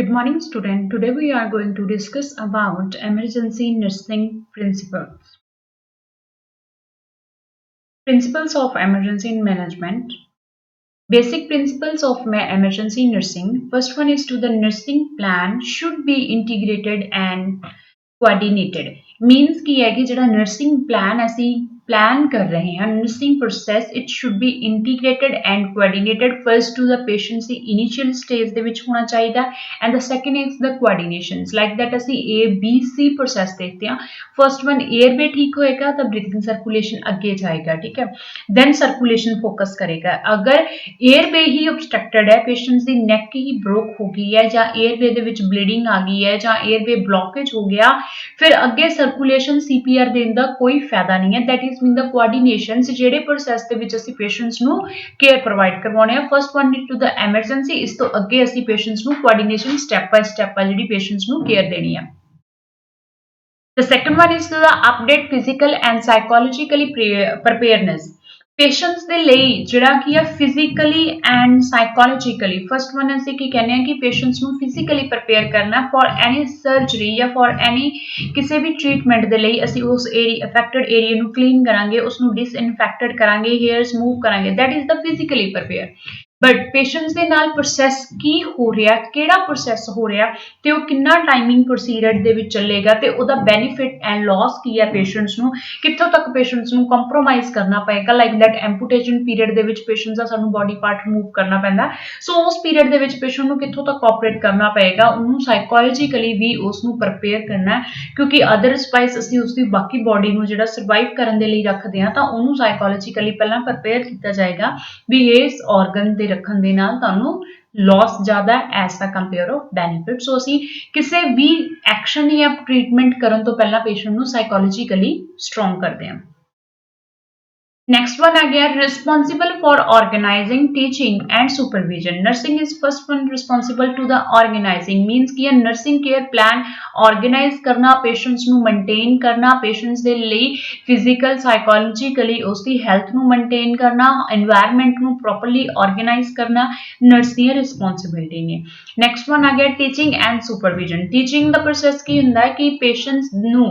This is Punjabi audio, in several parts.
Good morning, student. Today we are going to discuss about emergency nursing principles. Principles of emergency management. Basic principles of emergency nursing. First one is to the nursing plan should be integrated and coordinated. Means कि है कि ਜਿਹੜਾ nursing plan ਅਸੀਂ plan कर रहे हैं nursing process it should be integrated and coordinated first to the patient's initial stage ਦੇ ਵਿੱਚ ਹੋਣਾ ਚਾਹੀਦਾ and the second is the coordinations like that ਅਸੀਂ A B C process देखते हैं first one airway ठीक होएगा तब breathing circulation आगे जाएगा ठीक है then circulation focus करेगा अगर airway ही obstructed है patients ਦੀ neck ही broke हो गई है ਜਾਂ airway ਦੇ ਵਿੱਚ bleeding आ गई है ਜਾਂ airway blockage हो गया फिर अगे सर्कुलेशन सीपीआर देने का कोई फायदा नहीं है that is mean the coordination ਜਿਹੜੇ प्रोसैस ਦੇ ਵਿੱਚ ਅਸੀਂ ਪੇਸ਼ੈਂਟਸ ਨੂੰ ਕੇਅਰ ਪ੍ਰੋਵਾਈਡ ਕਰਵਾਉਣੇ ਆ first one to the emergency ਇਸ ਤੋਂ ਅੱਗੇ ਅਸੀਂ ਪੇਸ਼ੈਂਟਸ ਨੂੰ ਕੋਆਰਡੀਨੇਸ਼ਨ ਸਟੈਪ ਬਾय ਸਟੈਪ ਆ ਜਿਹੜੀ ਪੇਸ਼ੈਂਟਸ ਨੂੰ ਕੇਅਰ ਦੇਣੀ ਆ The second one is the update physical and psychologically preparedness. Patients ਦੇ ਲਈ ਜਿਹੜਾ ਕੀ ਆ physically and psychologically first one ਅਸੀਂ ਕੀ ਕਹਿੰਦੇ ਆ ਕਿ patients ਨੂੰ physically prepare ਕਰਨਾ for any surgery ਜਾਂ for any ਕਿਸੇ ਵੀ treatment ਦੇ ਲਈ ਅਸੀਂ ਉਸ ਏਰੀਆ affected area ਨੂੰ clean ਕਰਾਂਗੇ ਉਸ ਨੂੰ disinfected ਕਰਾਂਗੇ hairs move ਕਰਾਂਗੇ that is the physically prepare but patients ਦੇ ਨਾਲ ਪ੍ਰੋਸੈਸ ਕੀ ਹੋ ਰਿਹਾ ਕਿਹੜਾ ਪ੍ਰੋਸੈਸ ਹੋ ਰਿਹਾ ਤੇ ਉਹ ਕਿੰਨਾ ਟਾਈਮਿੰਗ ਪ੍ਰੋਸੀਜਰ ਦੇ ਵਿੱਚ ਚੱਲੇਗਾ ਤੇ ਉਹਦਾ ਬੈਨੀਫਿਟ ਐਂਡ ਲਾਸ ਕੀ ਹੈ ਪੇਸ਼ੈਂਟਸ ਨੂੰ ਕਿੱਥੋਂ ਤੱਕ ਪੇਸ਼ੈਂਟਸ ਨੂੰ ਕੰਪਰੋਮਾਈਜ਼ ਕਰਨਾ ਪਏਗਾ ਲਾਈਕ ਦੈਟ ਐਂਪੂਟੇਸ਼ਨ ਪੀਰੀਅਡ ਦੇ ਵਿੱਚ ਪੇਸ਼ੈਂਟਸ ਦਾ ਸਾਨੂੰ ਬੋਡੀ ਪਾਰਟ ਰਿਮੂਵ ਕਰਨਾ ਪੈਂਦਾ ਸੋ ਉਸ ਪੀਰੀਅਡ ਦੇ ਵਿੱਚ ਪੇਸ਼ੈਂਟ ਨੂੰ ਕਿੱਥੋਂ ਤੱਕ ਕੋਆਪਰੇਟ ਕਰਨਾ ਪਏਗਾ ਉਹਨੂੰ ਸਾਈਕੋਲੋਜੀਕਲੀ ਵੀ ਉਸ ਨੂੰ ਪ੍ਰਪੇਅਰ ਕਰਨਾ ਕਿਉਂਕਿ ਅਦਰਵਾਈਜ਼ ਅਸੀਂ ਉਸ ਦੀ ਬਾਕੀ ਬੋਡੀ ਨੂੰ ਜਿਹੜਾ ਸਰਵਾਈਵ ਕਰਨ ਦੇ ਲਈ ਰੱਖਦੇ ਹਾਂ ਤਾਂ ਉਹਨੂੰ ਸਾਈਕੋਲੋਜੀਕਲੀ ਪਹਿਲਾਂ ਪ੍ਰਪੇਅਰ ਕੀਤਾ ਜਾਏਗਾ ਵੀ ਇਸ ਆਰਗਨ ਦੇ ਰੱਖਣ ਦੇ ਨਾਲ ਤੁਹਾਨੂੰ लॉस ज़्यादा as the compare of benefit so असी किसी भी एक्शन या ट्रीटमेंट करने तो पहला पेशेंट को साइकोलॉजिकली स्ट्रोंग करते हैं Next one again responsible for organizing teaching and supervision nursing is first one responsible to the organizing means कि nursing care plan organize करना patients ਨੂੰ maintain करना patients ਦੇ ਲਈ physical psychologically उसकी health ਨੂੰ maintain करना environment ਨੂੰ properly organize करना nurse ਦੀ responsibility ਨੇ next one again teaching and supervision teaching the process ਕੀ ਹੁੰਦਾ ਹੈ कि patients ਨੂੰ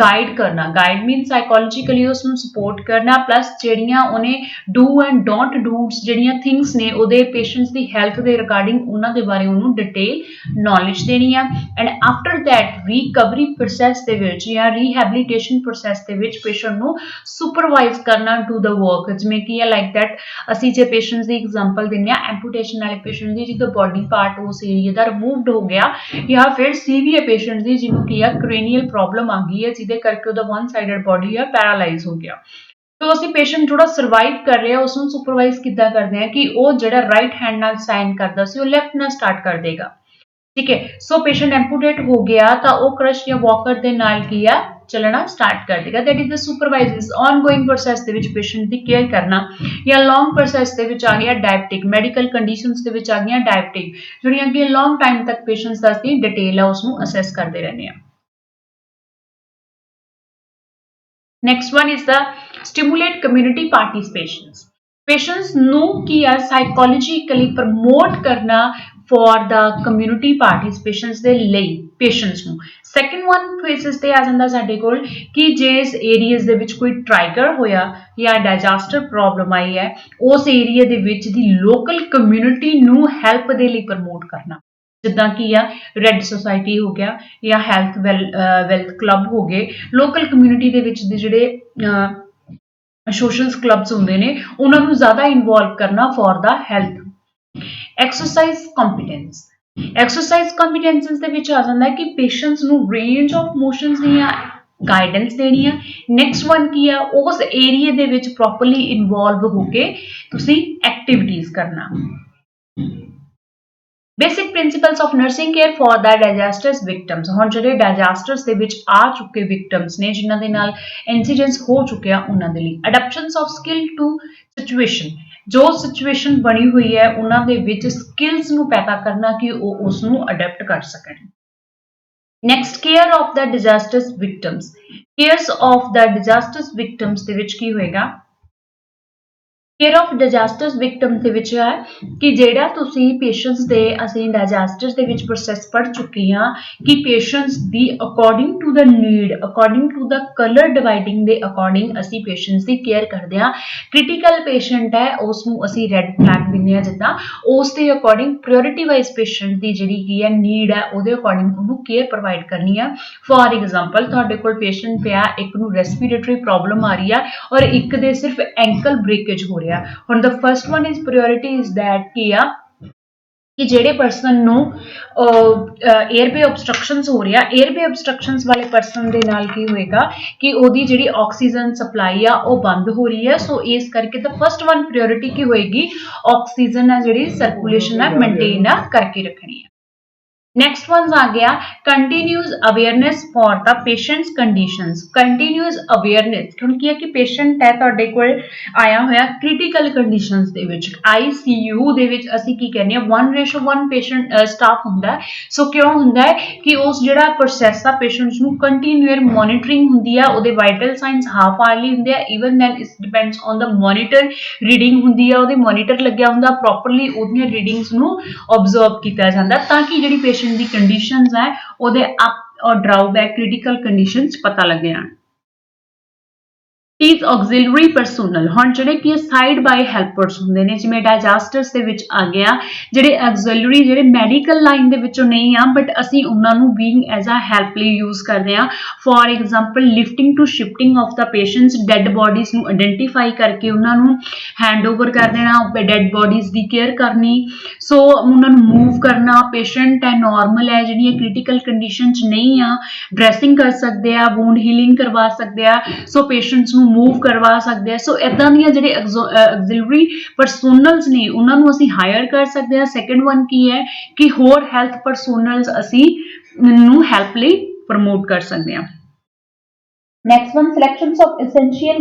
guide करना guide means psychologically ਉਸ ਨੂੰ support करना plus ਜਿਹੜੀਆਂ ਉਹਨੇ ਡੂ ਐਂਡ ਡੋਂਟ ਡੂਸ ਜਿਹੜੀਆਂ ਥਿੰਗਸ ਨੇ ਉਹਦੇ ਪੇਸ਼ੈਂਟਸ ਦੀ ਹੈਲਥ ਦੇ ਰਿਗਾਰਡਿੰਗ ਉਹਨਾਂ ਦੇ ਬਾਰੇ ਉਹਨੂੰ ਡਿਟੇਲ ਨੌਲੇਜ ਦੇਣੀ ਆ and after that recovery process ਦੇ ਵਿੱਚ ਜਾਂ ਰੀਹੈਬਿਲਿਟੇਸ਼ਨ ਪ੍ਰੋਸੈਸ ਦੇ ਵਿੱਚ ਪੇਸ਼ੈਂਟ ਨੂੰ ਸੁਪਰਵਾਈਜ਼ ਕਰਨਾ ਟੂ ਦ ਵਰਕ ਜਿਵੇਂ ਕਿ ਹੈ ਲਾਈਕ ਦੈਟ ਅਸੀਂ ਜੇ ਪੇਸ਼ੈਂਟਸ ਦੀ ਐਗਜ਼ਾਮਪਲ ਦਿੰਦੇ ਆ ਐਂਪੂਟੇਸ਼ਨ ਵਾਲੇ ਪੇਸ਼ੈਂਟ ਦੀ ਜਿਹਦਾ ਬੋਡੀ ਪਾਰਟ ਉਸ ਏਰੀਆ ਦਾ ਰਿਮੂਵਡ ਹੋ ਗਿਆ ਜਾਂ ਫਿਰ ਸੀਵੀਅਰ ਪੇਸ਼ੈਂਟ ਦੀ ਜਿਹਨੂੰ ਕੀ ਆ ਕ੍ਰੇਨੀਅਲ ਪ੍ਰੋਬਲਮ ਆ ਗਈ ਹੈ ਜਿਹਦੇ ਕਰਕੇ ਉਹਦਾ ਵਨ ਸਾਈਡਡ ਬੋਡੀ ਆ ਪੈਰਾਲਾਈਜ਼ ਹੋ ਗਿਆ तो ਅਸੀਂ ਪੇਸ਼ੈਂਟ ਜਿਹੜਾ ਸਰਵਾਈਵ ਕਰ ਰਿਹਾ ਉਸ ਨੂੰ ਸੁਪਰਵਾਈਜ਼ ਕਿੱਦਾਂ ਕਰਦੇ ਆ ਕਿ ਉਹ ਜਿਹੜਾ ਰਾਈਟ ਹੈਂਡ ਨਾਲ ਸਾਈਨ ਕਰਦਾ ਸੀ ਉਹ ਲੈਫਟ ਨਾਲ ਸਟਾਰਟ ਕਰ ਦੇਗਾ ਠੀਕ ਹੈ ਸੋ ਪੇਸ਼ੈਂਟ ਐਂਪੂਟੇਟ ਹੋ ਗਿਆ ਤਾਂ ਉਹ ਕ੍ਰਸ਼ ਜਾਂ ਵਾਕਰ ਦੇ ਨਾਲ ਕੀ ਆ ਚੱਲਣਾ ਸਟਾਰਟ ਕਰ ਦੇਗਾ that is the supervisors ongoing process ਦੇ ਵਿੱਚ ਪੇਸ਼ੈਂਟ ਦੀ ਕੇਅਰ ਕਰਨਾ ਜਾਂ ਲੌਂਗ ਪ੍ਰੋਸੈਸ ਦੇ ਵਿੱਚ ਆ ਗਿਆ ਡਾਇਬਟਿਕ ਮੈਡੀਕਲ ਕੰਡੀਸ਼ਨਸ ਦੇ ਵਿੱਚ ਆ ਗਈਆਂ ਡਾਇਬਟਿਕ ਜਿਹੜੀਆਂ ਕਿ ਲੌਂਗ ਟਾਈਮ ਤੱਕ ਪੇਸ਼ੈਂਟਸ ਦਾ ਦੀ ਡਿਟੇਲ ਆ ਉਸ ਨੂੰ ਅਸੈਸ ਕਰਦੇ ਰਹਿੰਦੇ ਆ Next one is the stimulate community participations. Patients ਨੂੰ ਕੀ ਆ psychologically promote ਕਰਨਾ for the community participations ਦੇ ਲਈ patients ਨੂੰ second one phases ਤੇ ਆ ਜਾਂਦਾ ਸਾਡੇ ਕੋਲ ਕਿ ਜੇ ਇਸ areas ਦੇ ਵਿੱਚ ਕੋਈ trigger ਹੋਇਆ ਜਾਂ disaster problem ਆਈ ਹੈ ਉਸ area ਦੇ ਵਿੱਚ ਦੀ local community ਨੂੰ help ਦੇ ਲਈ promote ਕਰਨਾ ਜਿੱਦਾਂ ਕੀ ਆ ਰੈੱਡ ਸੁਸਾਇਟੀ ਹੋ ਗਿਆ ਜਾਂ ਹੈਲਥ ਵੈਲਥ ਕਲੱਬ ਹੋ ਗਏ ਲੋਕਲ ਕਮਿਊਨਿਟੀ ਦੇ ਵਿੱਚ ਦੇ ਜਿਹੜੇ ਸੋਸ਼ਲ ਕਲੱਬਸ ਹੁੰਦੇ ਨੇ ਉਹਨਾਂ ਨੂੰ ਜ਼ਿਆਦਾ ਇਨਵੋਲਵ ਕਰਨਾ ਫॉर ਦਾ ਹੈਲਥ ਐਕਸਰਸਾਈਜ਼ ਕੰਪੀਟੈਂਸਸ ਦੇ ਵਿੱਚ ਆ ਜਾਂਦਾ ਹੈ ਕਿ ਪੇਸ਼ੈਂਟਸ ਨੂੰ ਰੇਂਜ ਆਫ ਮੋਸ਼ਨਸ ਦੀਆਂ गाइडेंस देनी है नैक्सट वन की है उस एरिए ਦੇ ਵਿੱਚ ਪ੍ਰੋਪਰਲੀ ਇਨਵੋਲਵ ਹੋ ਕੇ ਤੁਸੀਂ ਐਕਟੀਵਿਟੀਜ਼ ਕਰਨਾ Basic principles of nursing care for the disasters victims ਹੁਣ ਜਿਹੜੇ disasters ਦੇ ਵਿੱਚ ਆ ਚੁੱਕੇ victims ਨੇ ਜਿਨ੍ਹਾਂ ਦੇ ਨਾਲ incidents ਹੋ ਚੁੱਕੇ ਆ ਉਹਨਾਂ ਦੇ ਲਈ adaptations of skill to situation ਜੋ situation ਬਣੀ ਹੋਈ ਹੈ ਉਹਨਾਂ ਦੇ ਵਿੱਚ skills ਨੂੰ ਪੈਦਾ ਕਰਨਾ ਕਿ ਉਹ ਉਸ ਨੂੰ adapt ਕਰ ਸਕਣ next care of the disasters victims cares of the disasters victims ਦੇ ਵਿੱਚ ਕੀ ਹੋਏਗਾ केयर ऑफ डिजास्टर्स विक्टिम्स ਦੇ ਵਿੱਚ ਹੈ ਕਿ ਜਿਹੜਾ ਤੁਸੀਂ ਪੇਸ਼ੈਂਟਸ ਦੇ ਅਸੀਂ ਡਾਇਜੈਸਟਰਸ ਦੇ ਵਿੱਚ ਪ੍ਰੋਸੈਸ ਪੜ੍ਹ ਚੁੱਕੇ ਹਾਂ ਕਿ ਪੇਸ਼ੈਂਟਸ ਦੀ according to the need according to the colour dividing ਦੇ ਅਕੋਰਡਿੰਗ ਅਸੀਂ ਪੇਸ਼ੈਂਟਸ ਦੀ ਕੇਅਰ ਕਰਦੇ ਹਾਂ ਕ੍ਰਿਟੀਕਲ ਪੇਸ਼ੈਂਟ ਹੈ ਉਸ ਨੂੰ ਅਸੀਂ ਰੈੱਡ ਫਲੈਗ ਦਿੰਦੇ ਹਾਂ ਜਿੱਦਾਂ ਉਸ ਦੇ ਅਕੋਰਡਿੰਗ ਪ੍ਰਾਇੋਰਟੀ ਵਾਈਜ਼ ਪੇਸ਼ੈਂਟ ਦੀ ਜਿਹੜੀ ਕੀ ਹੈ ਨੀਡ ਹੈ ਉਹਦੇ ਅਕੋਰਡਿੰਗ ਉਹਨੂੰ ਕੇਅਰ ਪ੍ਰੋਵਾਈਡ ਕਰਨੀ ਆ ਫॉर एग्जांपल ਤੁਹਾਡੇ ਕੋਲ ਪੇਸ਼ੈਂਟ ਪਿਆ ਇੱਕ ਨੂੰ ਰੈਸਪੀਰੇਟਰੀ ਪ੍ਰੋਬਲਮ ਆ ਰਹੀ ਆ ਔਰ ਇੱਕ ਦੇ ਸਿਰਫ ਐਂਕਲ ਬ੍ਰੇਕੇਜ ਹੋ ਰਿਹਾ ਹੁਣ the first one is priority is that ਕੀ ਆ ਕਿ ਜਿਹੜੇ ਪਰਸਨ ਨੂੰ 에ਅਰਵੇ ਆਬਸਟ੍ਰਕਸ਼ਨਸ ਹੋ ਰਿਹਾ 에ਅਰਵੇ ਆਬਸਟ੍ਰਕਸ਼ਨਸ ਵਾਲੇ ਪਰਸਨ ਦੇ ਨਾਲ ਕੀ ਹੋਏਗਾ ਕਿ ਉਹਦੀ ਜਿਹੜੀ ਆਕਸੀਜਨ ਸਪਲਾਈ ਆ ਉਹ ਬੰਦ ਹੋ ਰਹੀ ਹੈ ਸੋ ਇਸ ਕਰਕੇ ਤਾਂ ਫਸਟ ਵਨ ਪ੍ਰਾਇੋਰਟੀ ਕੀ ਹੋਏਗੀ ਆਕਸੀਜਨ ਆ ਜਿਹੜੀ ਸਰਕੂਲੇਸ਼ਨ ਆ ਮੇਨਟੇਨ ਆ ਕਰਕੇ ਰੱਖਣੀ ਹੈ नेक्स्ट वन आ गया continuous awareness for the patients conditions continuous awareness क्योंकि है कि पेशेंट है ਤੁਹਾਡੇ ਕੋਲ ਆਇਆ ਹੋਇਆ क्रिटिकल कंडीशंस ਦੇ ਵਿੱਚ ICU ਦੇ ਵਿੱਚ ਅਸੀਂ ਕੀ ਕਹਿੰਦੇ ਆ 1:1 ਪੇਸ਼ੈਂਟ ਸਟਾਫ ਹੁੰਦਾ ਹੈ ਸੋ ਕਿਉਂ ਹੁੰਦਾ ਹੈ ਕਿ ਉਸ ਜਿਹੜਾ ਪ੍ਰੋਸੈਸ ਆ ਪੇਸ਼ੈਂਟਸ ਨੂੰ ਕੰਟੀਨਿਊਅਰ ਮੋਨੀਟਰਿੰਗ ਹੁੰਦੀ ਆ ਉਹਦੇ ਵਾਈਟਲ ਸਾਈਨਸ ਹਾਫ ਆਰਲੀ ਹੁੰਦੇ ਆ even then it depends on the monitor reading ਹੁੰਦੀ ਆ ਉਹਦੇ ਮੋਨੀਟਰ ਲੱਗਿਆ ਹੁੰਦਾ ਪ੍ਰੋਪਰਲੀ ਉਹਦੀਆਂ ਰੀਡਿੰਗਸ ਨੂੰ ਆਬਜ਼ਰਵ ਕੀਤਾ ਜਾਂਦਾ ਤਾਂ ਕਿ ਜਿਹੜੀ ਪੇਸ਼ੈਂਟ ਦੀ ਕੰਡੀਸ਼ਨਸ ਹੈ ਉਹਦੇ ਅਪ ਔਰ ਡਰਾਊਬੈਕ ਕ੍ਰਿਟੀਕਲ ਕੰਡੀਸ਼ਨਸ ਪਤਾ ਲੱਗੇ ਜਾਣ is auxiliary personnel ਹੁਣ ਜਿਹੜੇ ਕਿ ਸਾਈਡ ਬਾਈ ਹੈਲਪਰਸ ਹੁੰਦੇ ਨੇ ਜਿਵੇਂ ਡਾਇਜੈਸਟਰਸ ਦੇ ਵਿੱਚ ਆ ਗਿਆ ਜਿਹੜੇ auxiliary ਜਿਹੜੇ ਮੈਡੀਕਲ ਲਾਈਨ ਦੇ ਵਿੱਚੋਂ ਨਹੀਂ ਆ ਬਟ ਅਸੀਂ ਉਹਨਾਂ ਨੂੰ ਬੀਇੰਗ ਐਜ਼ ਅ ਹੈਲਪ ਲਈ ਯੂਜ਼ ਕਰਦੇ ਆ for example lifting to shifting of the patients dead bodies ਨੂੰ ਆਇਡੈਂਟੀਫਾਈ ਕਰਕੇ ਉਹਨਾਂ ਨੂੰ ਹੈਂਡਓਵਰ ਕਰ ਦੇਣਾ ਡੈਡ ਬੋਡੀਜ਼ ਦੀ ਕੇਅਰ ਕਰਨੀ ਸੋ ਉਹਨਾਂ ਨੂੰ ਮੂਵ ਕਰਨਾ ਪੇਸ਼ੈਂਟ ਹੈ ਨਾਰਮਲ ਹੈ ਜਿਹੜੀਆਂ ਕ੍ਰਿਟੀਕਲ ਕੰਡੀਸ਼ਨ 'ਚ ਨਹੀਂ ਆ ਡਰੈਸਿੰਗ ਕਰ ਸਕਦੇ ਆ ਵੂੰਡ ਹੀਲਿੰਗ ਕਰਵਾ ਸਕਦੇ ਆ ਸੋ ਪੇਸ਼ੈਂਟਸ ਨੂੰ मूव करवा सकते हैं सो इदां ਦੀਆਂ ਜਿਹੜੇ auxiliary ਪਰਸਨਲਸ ਨੇ ਉਹਨਾਂ ਨੂੰ ਅਸੀਂ ਹਾਇਰ ਕਰ ਸਕਦੇ ਹਾਂ ਸੈਕੰਡ ਵਨ ਕੀ ਹੈ ਕਿ ਹੋਰ ਹੈਲਥ ਪਰਸਨਲਸ ਅਸੀਂ ਨੂੰ ਹੈਲਪ ਲਈ ਪ੍ਰਮੋਟ ਕਰ ਸਕਦੇ ਹਾਂ next one selections of essential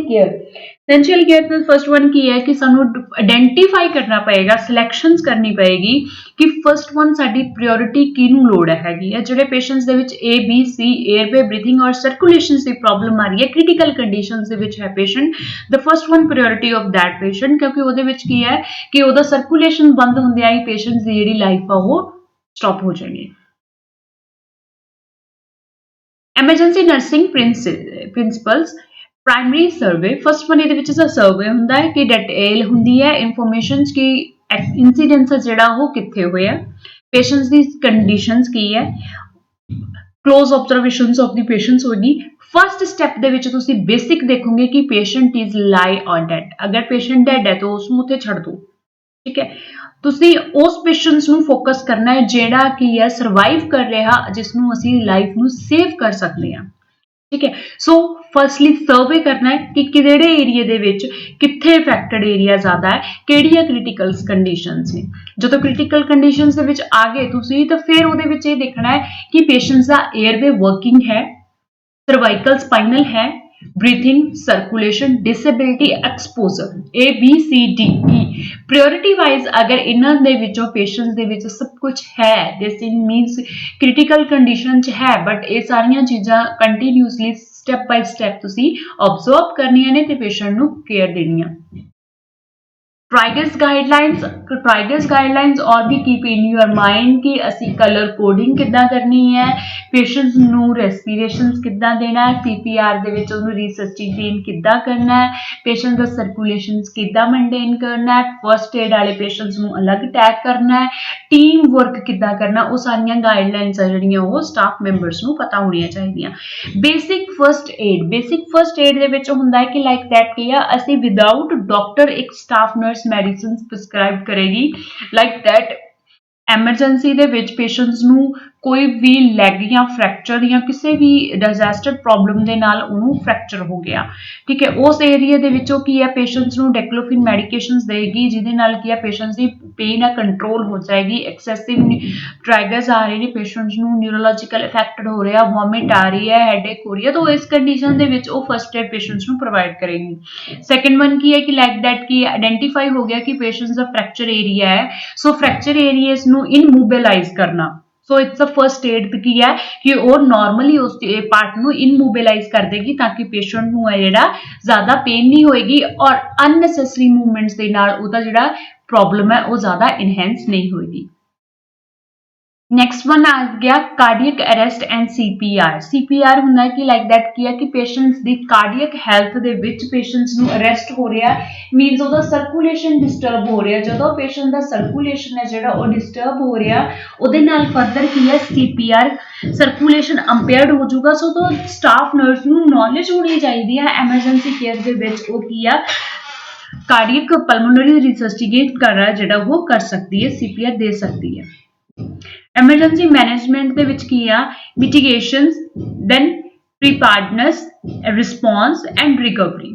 care तो फर्स्ट वन की है कि सानू आइडेंटिफाई करना पएगा सिलेक्शंस करनी पएगी कि फर्स्ट वन साडी प्रायोरिटी किनू लोड़ हैगी है जेडे पेशेंट्स दे विच A B C airway breathing और सर्कुलेशंस दी प्रॉब्लम आ रही है क्रिटिकल कंडीशंस दे विच है patient the first one priority of that patient क्योंकि ओदे विच की है कि ओदा सर्कुलेशन बंद हुंदियां ही पेशेंट्स दी जेडी लाइफ आ वो स्टॉप हो जाएगी एमरजेंसी नर्सिंग प्रिंसिपल्स प्राइमरी सर्वे फर्स्ट वन ये सर्वे होंगे कि डिटेल होंगी है इनफॉर्मेशंस की इंसीडेंस जोड़ा वो कितने हुए पेशेंट्स की कंडीशंस की है close observations of the patients होगी फर्स्ट स्टैप के बेसिक देखोगे कि patient is lie on dead अगर पेशेंट डेड है तो उसको उत्थे छड़ दो ठीक है ਤੁਸੀਂ ਉਸ ਪੇਸ਼ੈਂਟਸ ਨੂੰ ਫੋਕਸ ਕਰਨਾ ਹੈ ਜਿਹੜਾ ਕੀ ਹੈ ਸਰਵਾਈਵ ਕਰ ਰਿਹਾ ਜਿਸ ਨੂੰ ਅਸੀਂ ਲਾਈਫ ਨੂੰ ਸੇਵ ਕਰ ਸਕਦੇ ਹਾਂ ਠੀਕ ਹੈ ਸੋ ਫਰਸਟਲੀ ਸਰਵੇ ਕਰਨਾ ਹੈ ਕਿ ਕਿਹੜੇ ਏਰੀਆ ਦੇ ਵਿੱਚ ਕਿੱਥੇ ਅਫੈਕਟਡ ਏਰੀਆ ਜ਼ਿਆਦਾ ਹੈ ਕਿਹੜੀਆਂ ਕ੍ਰਿਟੀਕਲ ਕੰਡੀਸ਼ਨਸ ਨੇ ਜਦੋਂ ਕ੍ਰਿਟੀਕਲ ਕੰਡੀਸ਼ਨਸ ਦੇ ਵਿੱਚ ਆ ਗਏ ਤੁਸੀਂ ਤਾਂ ਫਿਰ ਉਹਦੇ ਵਿੱਚ ਇਹ ਦੇਖਣਾ ਹੈ ਕਿ ਪੇਸ਼ੈਂਟਸ ਦਾ 에ਅਰਵੇ ਵਰਕਿੰਗ ਹੈ ਸਰਵਾਈਕਲ ਸਪਾਈਨਲ ਹੈ breathing circulation disability exposure A B C D E priority wise अगर इन्हां दे विचों पेशेंट्स दे विच सब कुछ है दिस मीनस critical condition च है बट ये सारियां चीज़ां continuously step by step तुसी observe करनियां ने ते पेशेंट नू केयर देनी है ट्राइगस गाइडलाइंस और भी कीप इन योर माइंड कि असी कलर कोडिंग किद्दां करनी है पेशेंट्स नू रेस्पिरेशंस किद्दां देना है CPR दे विच उहनू रिससिटेट किद्दां करना है पेशेंट दा सर्कुलेशंस किद्दां मेनटेन करना है फर्स्ट एड वाले पेशेंट्स नू अलग टैग करना है टीम वर्क किद्दां करना वो सारियां गाइडलाइंस आ जिहड़ियां वो स्टाफ मैंबर्स नू पता होणियां चाहीदियां बेसिक फर्स्ट एड दे विच हुंदा है कि लाइक दैट की असी विदाउट डॉक्टर एक स्टाफ नर्स मेडिसिन प्रिस्क्राइब करेगी like that emergency they which patients नू कोई भी लैग या फ्रैक्चर या किसी भी डाइजेस्टिव प्रॉब्लम के नाल उन्होंने फ्रैक्चर हो गया ठीक है उस एरिया दे विचों की है पेशेंट्स नू डेक्लोफिन मेडिकेशंस देगी जिहदे नाल की है पेशेंट्स की पेन है कंट्रोल हो जाएगी एक्सेसिव ट्राइगर्स आ रहे हैं पेशेंट्स नू न्यूरोलॉजिकल इफेक्ट हो रहा वॉमिट आ रही है हेडेक हो रही है तो इस कंडीशन दे विच वो फर्स्ट एड पेशेंट्स नू प्रोवाइड करेगी सैकेंड वन की है कि लाइक दैट की आइडेंटिफाई हो गया कि पेशेंट्स का फ्रैक्चर एरिया है सो फ्रैक्चर एरियाज नू इनमोबिलाइज करना so it's a first aid की है कि वो नॉर्मली उस पार्ट ਨੂੰ ਇਨਮੋਬਿਲਾਈਜ਼ ਕਰ ਦੇਗੀ ਤਾਂ ਕਿ ਪੇਸ਼ੈਂਟ ਨੂੰ ਹੈ ਜਿਹੜਾ ਜ਼ਿਆਦਾ ਪੇਨ ਨਹੀਂ ਹੋਏਗੀ ਔਰ ਅਨਨੈਸੈਸਰੀ ਮੂਵਮੈਂਟਸ ਦੇ ਨਾਲ ਉਹਦਾ ਜਿਹੜਾ ਪ੍ਰੋਬਲਮ ਹੈ ਉਹ ਜ਼ਿਆਦਾ ਇਨਹੈਂਸ ਨਹੀਂ ਹੋਏਗੀ। नेक्स्ट वन आ गया cardiac arrest and CPR। CPR ਹੁੰਦਾ ਕਿ ਲਾਈਕ ਦੈਟ ਕੀ ਹੈ ਕਿ ਪੇਸ਼ੈਂਟਸ ਦੀ ਕਾਰਡੀਅਕ ਹੈਲਥ ਦੇ ਵਿੱਚ ਪੇਸ਼ੈਂਟਸ ਨੂੰ ਅਰੈਸਟ ਹੋ ਰਿਹਾ ਮੀਨਸ ਉਹਦਾ ਸਰਕੂਲੇਸ਼ਨ ਡਿਸਟਰਬ ਹੋ ਰਿਹਾ। ਜਦੋਂ ਪੇਸ਼ੈਂਟ ਦਾ ਸਰਕੂਲੇਸ਼ਨ ਹੈ ਜਿਹੜਾ ਉਹ ਡਿਸਟਰਬ ਹੋ ਰਿਹਾ ਉਹਦੇ ਨਾਲ ਫਰਦਰ ਕੀ ਹੈ CPR ਸਰਕੂਲੇਸ਼ਨ ਅੰਪੇਅਰਡ ਹੋ ਜਾਊਗਾ। ਸੋ ਤੋਂ ਸਟਾਫ ਨਰਸ ਨੂੰ ਨੌਲੇਜ ਹੋਣੀ ਚਾਹੀਦੀ ਹੈ ਐਮਰਜੈਂਸੀ ਕੇਅਰ ਦੇ ਵਿੱਚ ਉਹ ਕੀ ਆ कार्डियक पल्मोनरी रिसर्चिगेट कर रहा है ਜਿਹੜਾ ਉਹ ਕਰ ਸਕਦੀ ਹੈ CPR ਦੇ ਸਕਦੀ ਹੈ। एमरजेंसी मैनेजमेंट ਦੇ ਵਿੱਚ ਕੀ ਆ mitigations then preparedness response and recovery.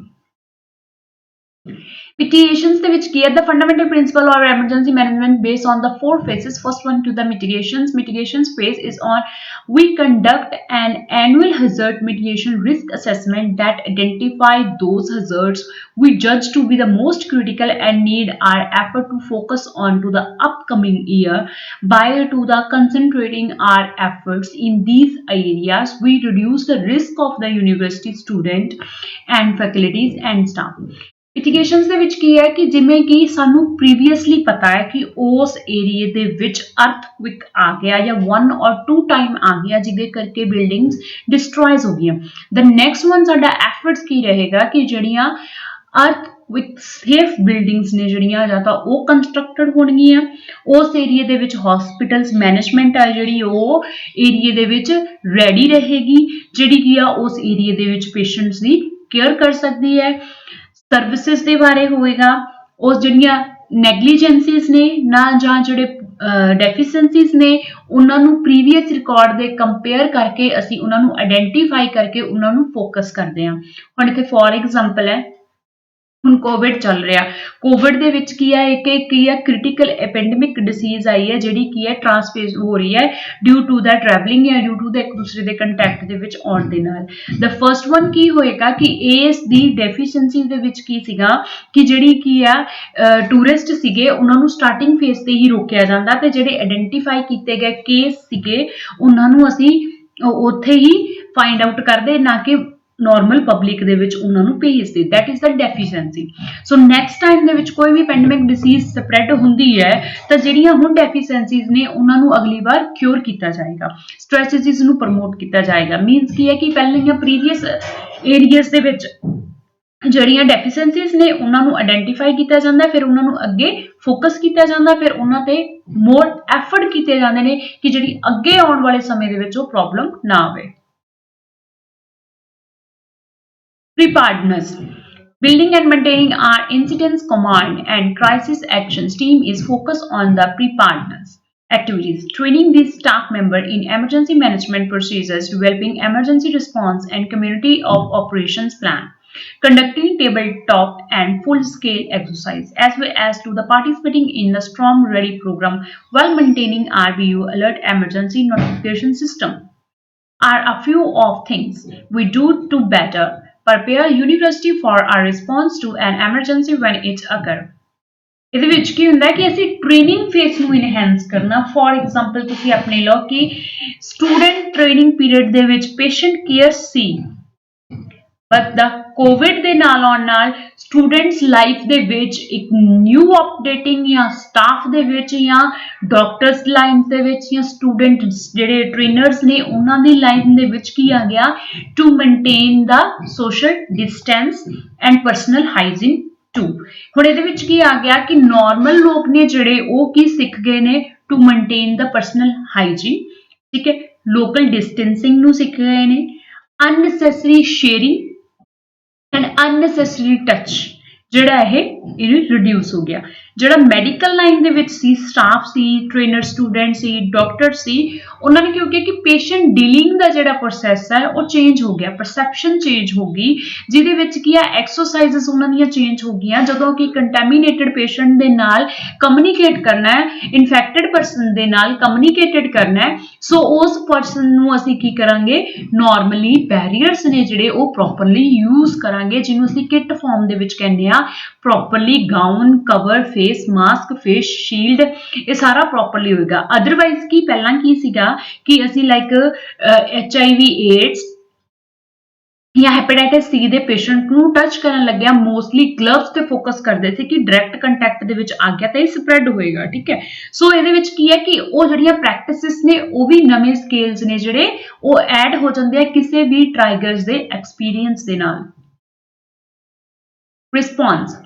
Mitigations ਦੇ ਵਿੱਚ ਕੀ ਹੈ the fundamental principle of emergency management based on the four phases. First one to the mitigations phase is on we conduct an annual hazard mitigation risk assessment that identify those hazards we judge to be the most critical and need our effort to focus on to the upcoming year. By to the concentrating our efforts in these areas we reduce the risk of the university student and faculties and staff। ਮਿਟੀਗੇਸ਼ਨਸ ਦੇ ਵਿੱਚ ਕੀ ਹੈ ਕਿ ਜਿਵੇਂ ਕਿ ਸਾਨੂੰ ਪ੍ਰੀਵੀਅਸਲੀ ਪਤਾ ਹੈ ਕਿ ਉਸ ਏਰੀਏ ਦੇ ਵਿੱਚ ਅਰਥਕੁਇਕ ਆ ਗਿਆ ਜਾਂ 1 or 2 ਟਾਈਮ ਆ ਗਿਆ ਜਿਹਦੇ ਕਰਕੇ ਬਿਲਡਿੰਗਸ ਡਿਸਟਰੋਇਜ਼ ਹੋ ਗਈਆਂ। ਦ ਨੈਕਸਟ ਵਨ ਸਾਡਾ ਐਫਰਟਸ ਕੀ ਰਹੇਗਾ ਕਿ ਜਿਹੜੀਆਂ ਅਰਥਕੁਇਕ ਸੇਫ ਬਿਲਡਿੰਗਸ ਨੇ ਜਿਹੜੀਆਂ ਜਾਂ ਤਾਂ ਉਹ ਕੰਸਟਰਕਟਡ ਹੋਣਗੀਆਂ ਉਸ ਏਰੀਏ ਦੇ ਵਿੱਚ ਹਸਪੀਟਲਸ ਮੈਨੇਜਮੈਂਟ ਆ ਜਿਹੜੀ ਉਹ ਏਰੀਏ ਦੇ ਵਿੱਚ ਰੈਡੀ ਰਹੇਗੀ ਜਿਹੜੀ ਕੀ ਆ ਉਸ ਏਰੀਏ ਦੇ ਵਿੱਚ ਪੇਸ਼ੈਂਟਸ ਦੀ ਕੇਅਰ ਕਰ ਸਕਦੀ ਹੈ। ਸਰਵਿਸਿਜ਼ ਦੇ ਬਾਰੇ ਹੋਏਗਾ ਉਹ ਜਿਹੜੀਆਂ ਨੈਗਲੀਜੈਂਸੀਜ਼ ਨੇ ਨਾ ਜਾਂ ਜਿਹੜੇ ਡੈਫੀਸ਼ੀਐਂਸੀਜ਼ ਨੇ ਉਹਨਾਂ ਨੂੰ ਪ੍ਰੀਵੀਅਸ ਰਿਕਾਰਡ ਦੇ ਕੰਪੇਅਰ ਕਰਕੇ ਅਸੀਂ ਉਹਨਾਂ ਨੂੰ ਆਇਡੈਂਟੀਫਾਈ ਕਰਕੇ ਉਹਨਾਂ ਨੂੰ ਫੋਕਸ ਕਰਦੇ ਹਾਂ। ਹੁਣ ਇੱਥੇ ਫੋਰ ਐਗਜ਼ਾਮਪਲ ਹੈ ਹੁਣ ਕੋਵਿਡ ਚੱਲ ਰਿਹਾ ਕੋਵਿਡ ਦੇ ਵਿੱਚ ਕੀ ਹੈ ਇੱਕ ਕੀ ਹੈ ਕ੍ਰਿਟੀਕਲ ਐਪੈਂਡੈਮਿਕ ਡਿਸੀਜ਼ ਆਈ ਹੈ ਜਿਹੜੀ ਕੀ ਹੈ ਟ੍ਰਾਂਸਫੇਸ ਹੋ ਰਹੀ ਹੈ ਡਿਊ ਟੂ ਦਾ ਟਰੈਵਲਿੰਗ ਜਾਂ ਡਿਊ ਟੂ ਦਾ ਇੱਕ ਦੂਸਰੇ ਦੇ ਕੰਟੈਕਟ ਦੇ ਵਿੱਚ ਆਉਣ ਦੇ ਨਾਲ। ਦ ਫਰਸਟ ਵਨ ਕੀ ਹੋਏਗਾ ਕਿ ਇਸ ਦੀ ਡੈਫੀਸ਼ੀਐਂਸੀ ਦੇ ਵਿੱਚ ਕੀ ਸੀਗਾ ਕਿ ਜਿਹੜੀ ਕੀ ਆ ਟੂਰਿਸਟ ਸੀਗੇ ਉਹਨਾਂ ਨੂੰ ਸਟਾਰਟਿੰਗ ਫੇਸ ਤੇ ਹੀ ਰੋਕਿਆ ਜਾਂਦਾ ਤੇ ਜਿਹੜੇ ਆਇਡੈਂਟੀਫਾਈ ਕੀਤੇ ਗਏ ਕੇਸ ਸੀਗੇ ਉਹਨਾਂ ਨੂੰ ਅਸੀਂ ਉੱਥੇ ਹੀ ਫਾਈਂਡ ਆਊਟ ਕਰਦੇ ਨਾ ਕਿ ਨੋਰਮਲ ਪਬਲਿਕ ਦੇ ਵਿੱਚ ਉਹਨਾਂ ਨੂੰ ਭੇਜਦੇ that is the deficiency. So next time ਦੇ ਵਿੱਚ ਕੋਈ ਵੀ ਪੈਂਡੇਮਿਕ ਡਿਸੀਜ਼ ਸਪਰੈਡ ਹੁੰਦੀ ਹੈ ਤਾਂ ਜਿਹੜੀਆਂ ਹੁਣ ਡੈਫੀਸ਼ੀਐਂਸੀਜ਼ ਨੇ ਉਹਨਾਂ ਨੂੰ ਅਗਲੀ ਵਾਰ ਕਿਉਰ ਕੀਤਾ ਜਾਏਗਾ ਸਟ੍ਰੈਟੇਜੀਜ਼ ਨੂੰ ਪ੍ਰਮੋਟ ਕੀਤਾ ਜਾਏਗਾ। ਮੀਨਸ ਕੀ ਹੈ ਕਿ ਪਹਿਲਾਂ ਪ੍ਰੀਵੀਅਸ ਏਰੀਆਜ਼ ਦੇ ਵਿੱਚ ਜਿਹੜੀਆਂ ਡੈਫੀਸ਼ੀਐਂਸੀਜ਼ ਨੇ ਉਹਨਾਂ ਨੂੰ ਆਇਡੈਂਟੀਫਾਈ ਕੀਤਾ ਜਾਂਦਾ ਫਿਰ ਉਹਨਾਂ ਨੂੰ ਅੱਗੇ ਫੋਕਸ ਕੀਤਾ ਜਾਂਦਾ ਫਿਰ ਉਹਨਾਂ ਤੇ ਮੋਰ ਐਫਰਟ ਕੀਤੇ ਜਾਂਦੇ ਨੇ ਕਿ ਜਿਹੜੀ ਅੱਗੇ ਆਉਣ ਵਾਲੇ ਸਮੇਂ ਦੇ ਵਿੱਚ ਉਹ ਪ੍ਰੋਬਲਮ ਨਾ ਆਵੇ। Preparedness. Building and maintaining our incidents command and crisis actions team is focused on the preparedness activities, training these staff members in emergency management procedures, developing emergency response and community of operations plan, conducting tabletop and full-scale exercise, as well as to the participating in the Storm Ready program while maintaining RBU alert emergency notification system are a few of things we do to better prepare university for a response to an emergency when it occur। ਇਹਦੇ ਵਿੱਚ ਕੀ ਹੁੰਦਾ ਹੈ ਕਿ ਅਸੀਂ ਟ੍ਰੇਨਿੰਗ ਫੇਸ ਨੂੰ ਇਨਹੈਂਸ ਕਰਨਾ ਫੋਰ ਐਗਜ਼ਾਮਪਲ ਤੁਸੀਂ ਆਪਣੇ ਲਓ ਕਿ ਸਟੂਡੈਂਟ ਟ੍ਰੇਨਿੰਗ ਪੀਰੀਅਡ ਦੇ ਵਿੱਚ patient care C but the Covid ਦੇ ਨਾਲ ਆਉਣ ਨਾਲ ਸਟੂਡੈਂਟਸ ਲਾਈਫ ਦੇ ਵਿੱਚ ਇੱਕ ਨਿਊ ਅਪਡੇਟਿੰਗ ਜਾਂ ਸਟਾਫ ਦੇ ਵਿੱਚ ਜਾਂ ਡਾਕਟਰਸ ਲਾਈਨ ਦੇ ਵਿੱਚ ਜਾਂ ਸਟੂਡੈਂਟਸ ਜਿਹੜੇ ਟ੍ਰੇਨਰਸ ਨੇ ਉਹਨਾਂ ਦੀ ਲਾਈਨ ਦੇ ਵਿੱਚ ਕੀ ਆ ਗਿਆ to maintain the social distance and personal hygiene too. ਹੁਣ ਇਹਦੇ ਵਿੱਚ ਕੀ ਆ ਗਿਆ ਕਿ ਨਾਰਮਲ ਲੋਕ ਨੇ ਜਿਹੜੇ ਉਹ ਕੀ ਸਿੱਖ ਗਏ ਨੇ to maintain the personal hygiene ਠੀਕ ਹੈ ਲੋਕਲ ਡਿਸਟੈਂਸਿੰਗ ਨੂੰ ਸਿੱਖ ਗਏ ਨੇ unnecessary sharing and unnecessary touch ਜਿਹੜਾ ਇਹ ਰਿਡਿਊਸ ਹੋ ਗਿਆ। ਜਿਹੜਾ ਮੈਡੀਕਲ ਲਾਈਨ ਦੇ ਵਿੱਚ ਸੀ ਸਟਾਫ ਸੀ ਟ੍ਰੇਨਰ ਸਟੂਡੈਂਟ ਸੀ ਡਾਕਟਰ ਸੀ ਉਹਨਾਂ ਨੇ ਕੀ ਹੋ ਗਿਆ ਕਿ ਪੇਸ਼ੈਂਟ ਡੀਲਿੰਗ ਦਾ ਜਿਹੜਾ ਪ੍ਰੋਸੈਸ ਹੈ ਉਹ ਚੇਂਜ ਹੋ ਗਿਆ ਪਰਸੈਪਸ਼ਨ ਚੇਂਜ ਹੋ ਗਈ ਜਿਹਦੇ ਵਿੱਚ ਕੀ ਆ ਐਕਸਰਸਾਈਜ਼ਸ ਉਹਨਾਂ ਦੀਆਂ ਚੇਂਜ ਹੋ ਗਈਆਂ ਜਦੋਂ ਕਿ ਕੰਟੈਮੀਨੇਟਡ ਪੇਸ਼ੈਂਟ ਦੇ ਨਾਲ ਕਮਿਊਨੀਕੇਟ ਕਰਨਾ ਹੈ ਇਨਫੈਕਟਡ ਪਰਸਨ ਦੇ ਨਾਲ ਕਮਿਊਨੀਕੇਟਡ ਕਰਨਾ ਹੈ ਸੋ ਉਸ ਪਰਸਨ ਨੂੰ ਅਸੀਂ ਕੀ ਕਰਾਂਗੇ ਨਾਰਮਲੀ ਬੈਰੀਅਰਸ ਨੇ ਜਿਹੜੇ ਉਹ ਪ੍ਰੋਪਰਲੀ ਯੂਜ਼ ਕਰਾਂਗੇ ਜਿਹਨੂੰ ਅਸੀਂ ਕਿਟ ਫਾਰਮ ਦੇ ਵਿੱਚ ਕਹਿੰਦੇ ਆ properly gown cover face face mask face shield ये सारा प्रॉपरली होएगा। अदरवाइज की पहला की सीगा कि असी लाइक HIV एड्स या ਹੈਪੇਟਾਈਟਿਸ ਸੀ ਦੇ ਪੇਸ਼ੈਂਟ ਨੂੰ ਟੱਚ ਕਰਨ ਲੱਗਿਆ ਮੋਸਟਲੀ ਗਲਵਸ ਤੇ ਫੋਕਸ ਕਰਦੇ ਸੀ ਕਿ ਡਾਇਰੈਕਟ ਕੰਟੈਕਟ ਦੇ ਵਿੱਚ ਆ ਗਿਆ ਤਾਂ ਇਹ ਸਪਰੈਡ ਹੋਏਗਾ। ਠੀਕ ਹੈ, ਸੋ ਇਹਦੇ ਵਿੱਚ ਕੀ ਹੈ ਕਿ ਉਹ ਜਿਹੜੀਆਂ ਪ੍ਰੈਕਟਿਸਿਸ ਨੇ ਉਹ ਵੀ ਨਵੇਂ ਸਕੇਲਸ ਨੇ ਜਿਹੜੇ ਉਹ ਐਡ ਹੋ ਜਾਂਦੇ ਆ ਕਿਸੇ ਵੀ ਟ੍ਰਾਈਗਰਸ ਦੇ ਐਕਸਪੀਰੀਅੰਸ ਦੇ ਨਾਲ। Response.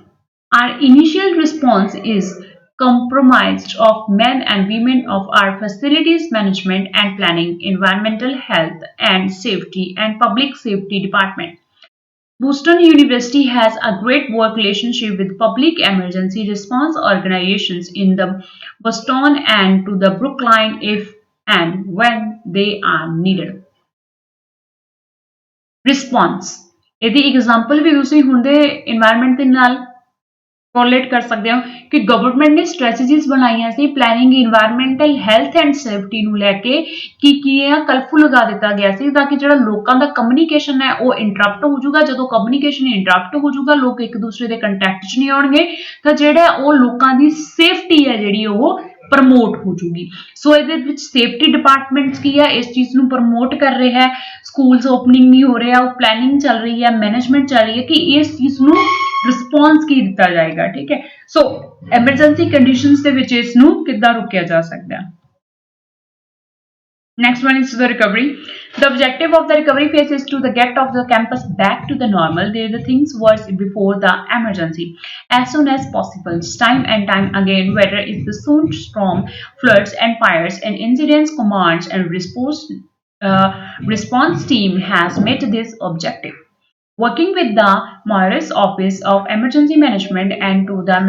Our initial response is comprised of men and women of our facilities management and planning, environmental health and safety and public safety department. Boston University has a great work relationship with public emergency response organizations in the Boston and to the Brookline if and when they are needed. Response. ਇਹਦੀ एग्जाम्पल भी ਤੁਸੀਂ ਹੁੰਦੇ एनवायरमेंट ਦੇ ਨਾਲ ਕੋਰਿਲੇਟ ਕਰ ਸਕਦੇ ਹੋ ਕਿ ਗਵਰਨਮੈਂਟ ਨੇ ਸਟ੍ਰੈਟੇਜੀਜ਼ ਬਣਾਈਆਂ ਸੀ planning environmental health and safety ਨੂੰ ਲੈ ਕੇ ਕੀ ਆ ਕਰਫਿਊ ਲਗਾ ਦਿੱਤਾ ਗਿਆ ਸੀ ਤਾਂ ਕਿ ਜਿਹੜਾ ਲੋਕਾਂ ਦਾ ਕਮਿਊਨੀਕੇਸ਼ਨ ਹੈ ਉਹ ਇੰਟਰਪਟ ਹੋ ਜਾਊਗਾ। ਜਦੋਂ ਕਮਿਊਨੀਕੇਸ਼ਨ ਇੰਟਰਪਟ ਹੋ ਜਾਊਗਾ ਲੋਕ ਇੱਕ ਦੂਸਰੇ ਦੇ ਕੰਟੈਕਟ 'ਚ ਨਹੀਂ ਆਉਣਗੇ ਤਾਂ ਜਿਹੜਾ ਉਹ ਲੋਕਾਂ ਦੀ ਸੇਫਟੀ ਹੈ ਜਿਹੜੀ ਉਹ ਪ੍ਰਮੋਟ ਹੋ ਜੂਗੀ। ਸੋ ਇਹਦੇ ਵਿੱਚ ਸੇਫਟੀ ਡਿਪਾਰਟਮੈਂਟਸ ਕੀ ਹੈ ਇਸ ਚੀਜ਼ ਨੂੰ ਪ੍ਰਮੋਟ ਕਰ ਰਿਹਾ ਹੈ। ਸਕੂਲਸ ਓਪਨਿੰਗ ਨਹੀਂ ਹੋ ਰਿਹਾ ਉਹ ਪਲੈਨਿੰਗ ਚੱਲ ਰਹੀ ਹੈ ਮੈਨੇਜਮੈਂਟ ਚੱਲ ਰਹੀ ਹੈ ਕਿ ਇਸ ਚੀਜ਼ ਨੂੰ ਰਿਸਪੌਂਸ ਕੀ ਦਿੱਤਾ ਜਾਏਗਾ। ਠੀਕ ਹੈ, ਸੋ ਐਮਰਜੈਂਸੀ ਕੰਡੀਸ਼ਨਸ ਦੇ ਵਿੱਚ ਇਸ ਨੂੰ ਕਿੱਦਾਂ ਰੋਕਿਆ ਜਾ ਸਕਦਾ ਹੈ। Next one is the recovery. The objective of the recovery phase is to the get of the campus back to the normal. There the things was before the emergency as soon as possible. Time and time again, whether it's the soon storm, floods and fires and incidents, commands and response team has met this objective. Working with the Morris Office of Emergency Management and to the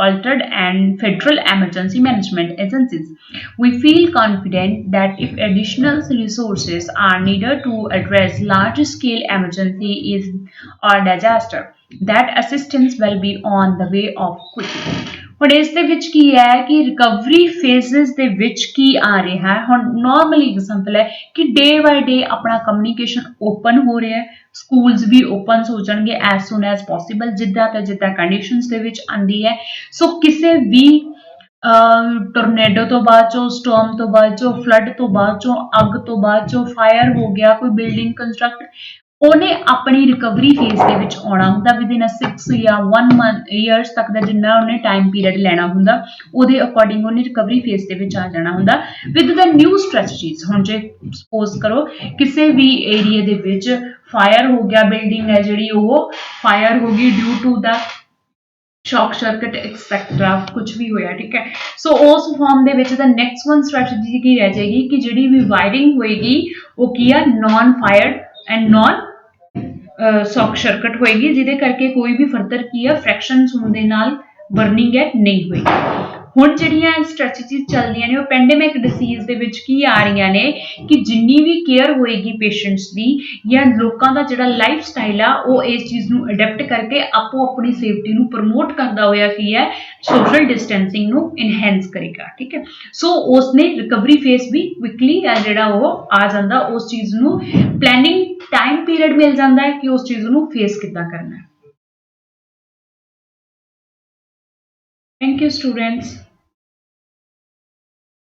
altered and federal emergency management agencies, we feel confident that if additional resources are needed to address large-scale emergencies or disaster, that assistance will be on the way of quickly. ਹੁਣ ਇਸ ਦੇ ਵਿੱਚ ਕੀ ਹੈ ਕਿ ਰਿਕਵਰੀ ਫੇਜ਼ਸ ਦੇ ਵਿੱਚ ਕੀ ਆ ਰਿਹਾ ਹੈ। ਹੁਣ ਨੋਰਮਲੀ ਐਗਜ਼ਾਮਪਲ ਹੈ ਕਿ ਡੇ ਬਾਏ ਡੇ ਆਪਣਾ ਕਮਿਊਨੀਕੇਸ਼ਨ ਓਪਨ ਹੋ ਰਿਹਾ ਹੈ ਸਕੂਲਸ ਵੀ ਓਪਨ ਹੋ ਜਾਣਗੇ ਐਜ਼ ਸੂਨ ਐਜ਼ ਪੋਸੀਬਲ ਜਿੱਦਾਂ ਤਾਂ ਜਿੱਦਾਂ ਕੰਡੀਸ਼ਨਸ ਦੇ ਵਿੱਚ ਆਉਂਦੀ ਹੈ। ਸੋ ਕਿਸੇ ਵੀ ਟੋਰਨੇਡੋ ਤੋਂ ਬਾਅਦ ਚੋਂ ਸਟੋਰਮ ਤੋਂ ਬਾਅਦ ਚੋਂ ਫਲੱਡ ਤੋਂ ਬਾਅਦ ਚੋਂ ਅੱਗ ਤੋਂ ਬਾਅਦ ਚੋਂ ਫਾਇਰ ਹੋ ਗਿਆ ਕੋਈ ਬਿਲਡਿੰਗ ਕੰਸਟਰਕਟ ਉਹਨੇ ਆਪਣੀ ਰਿਕਵਰੀ ਫੇਜ਼ ਦੇ ਵਿੱਚ ਆਉਣਾ ਹੁੰਦਾ ਵਿਦਿਨ 6 ਜਾਂ 1 ਮੰਥ ਈਅਰਸ ਤੱਕ ਦਾ ਜਿੰਨਾ ਉਹਨੇ ਟਾਈਮ ਪੀਰੀਅਡ ਲੈਣਾ ਹੁੰਦਾ ਉਹਦੇ ਅਕੋਰਡਿੰਗ ਉਹਨੇ ਰਿਕਵਰੀ ਫੇਜ਼ ਦੇ ਵਿੱਚ ਆ ਜਾਣਾ ਹੁੰਦਾ ਵਿਦ ਦ ਨਿਊ ਸਟ੍ਰੈਟੇਜੀਜ਼। ਹੁਣ ਜੇ ਸਪੋਜ਼ ਕਰੋ ਕਿਸੇ ਵੀ ਏਰੀਆ ਦੇ ਵਿੱਚ ਫਾਇਰ ਹੋ ਗਿਆ ਬਿਲਡਿੰਗ ਹੈ ਜਿਹੜੀ ਉਹ ਫਾਇਰ ਹੋ ਗਈ ਡਿਊ ਟੂ ਦਾ ਸ਼ੌਕ ਸਰਕਟ ਐਕਸੈਕਟਰਾ ਕੁਝ ਵੀ ਹੋਇਆ। ਠੀਕ ਹੈ, ਸੋ ਉਸ ਫਾਰਮ ਦੇ ਵਿੱਚ ਦਾ ਨੈਕਸਟ ਵਨ ਸਟ੍ਰੈਟੇਜੀ ਕੀ ਰਹਿ ਜਾਏਗੀ ਕਿ ਜਿਹੜੀ ਵੀ ਵਾਇਰਿੰਗ ਹੋਏਗੀ ਉਹ ਕੀ ਆ non fired and non shock circuit होएगी ਜਿਹਦੇ ਕਰਕੇ ਕੋਈ ਵੀ ਫਰਦਰ ਕੀ ਆ ਫ੍ਰੈਕਸ਼ਨਸ ਹੋਣ ਦੇ ਨਾਲ ਬਰਨਿੰਗ ਹੈ ਨਹੀਂ ਹੋਏਗੀ। ਹੁਣ ਜਿਹੜੀਆਂ ਸਟ੍ਰੈਟੇਜੀਜ਼ ਚੱਲਦੀਆਂ ਨੇ ਉਹ ਪੈਂਡੇਮਿਕ ਡਿਸੀਜ਼ ਦੇ ਵਿੱਚ ਕੀ ਆ ਰਹੀਆਂ ਨੇ ਕਿ ਜਿੰਨੀ ਵੀ ਕੇਅਰ ਹੋਏਗੀ ਪੇਸ਼ੈਂਟਸ ਦੀ ਜਾਂ ਲੋਕਾਂ ਦਾ ਜਿਹੜਾ ਲਾਈਫ ਸਟਾਈਲ ਆ ਉਹ ਇਸ ਚੀਜ਼ ਨੂੰ ਅਡੈਪਟ ਕਰਕੇ ਆਪੋ ਆਪਣੀ ਸੇਫਟੀ ਨੂੰ ਪ੍ਰਮੋਟ ਕਰਦਾ ਹੋਇਆ ਕੀ ਹੈ ਸੋਸ਼ਲ ਡਿਸਟੈਂਸਿੰਗ ਨੂੰ ਇਨਹੈਂਸ ਕਰੇਗਾ। ਠੀਕ ਹੈ, ਸੋ ਉਸਨੇ ਰਿਕਵਰੀ ਫੇਸ ਵੀ ਕੁਇਕਲੀ ਜਿਹੜਾ ਉਹ ਆ ਜਾਂਦਾ ਉਸ ਚੀਜ਼ ਨੂੰ ਪਲੈਨਿੰਗ टाइम पीरियड मिल जाता है कि उस चीज को फेस कितना करना है। Thank you students.